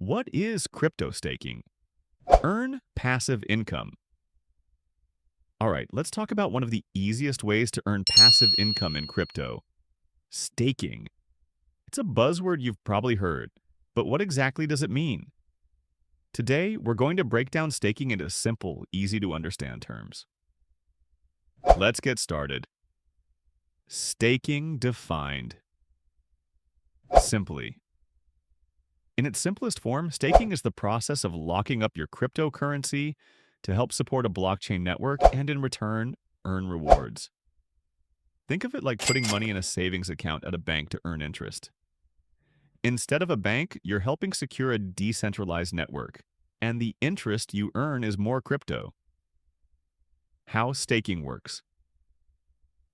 What is crypto staking? Earn passive income. All right, let's talk about one of the easiest ways to earn passive income in crypto: staking. It's a buzzword you've probably heard, but what exactly does it mean? Today, we're going to break down staking into simple, easy to understand terms. Let's get started. Staking defined simply. In its simplest form, staking is the process of locking up your cryptocurrency to help support a blockchain network and in return, earn rewards. Think of it like putting money in a savings account at a bank to earn interest. Instead of a bank, you're helping secure a decentralized network, and the interest you earn is more crypto. How staking works.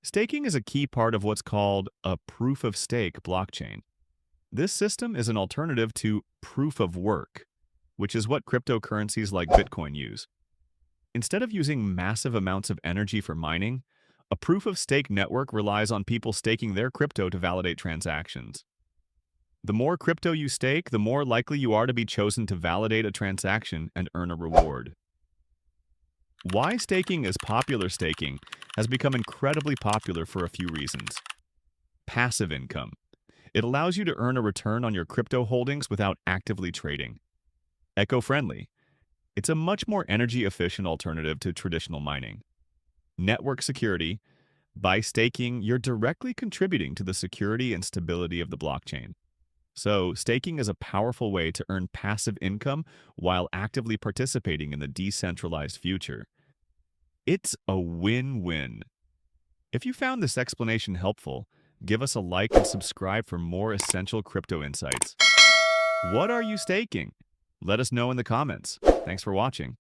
Staking is a key part of what's called a proof of stake blockchain. This system is an alternative to proof of work, which is what cryptocurrencies like Bitcoin use. Instead of using massive amounts of energy for mining, a proof of stake network relies on people staking their crypto to validate transactions. The more crypto you stake, the more likely you are to be chosen to validate a transaction and earn a reward. Why staking is popular? Staking has become incredibly popular for a few reasons. Passive income. It allows you to earn a return on your crypto holdings without actively trading. Eco-friendly. It's a much more energy-efficient alternative to traditional mining. Network security. By staking, you're directly contributing to the security and stability of the blockchain. So, staking is a powerful way to earn passive income while actively participating in the decentralized future. It's a win-win. If you found this explanation helpful, give us a like and subscribe for more essential crypto insights. What are you staking? Let us know in the comments. Thanks for watching.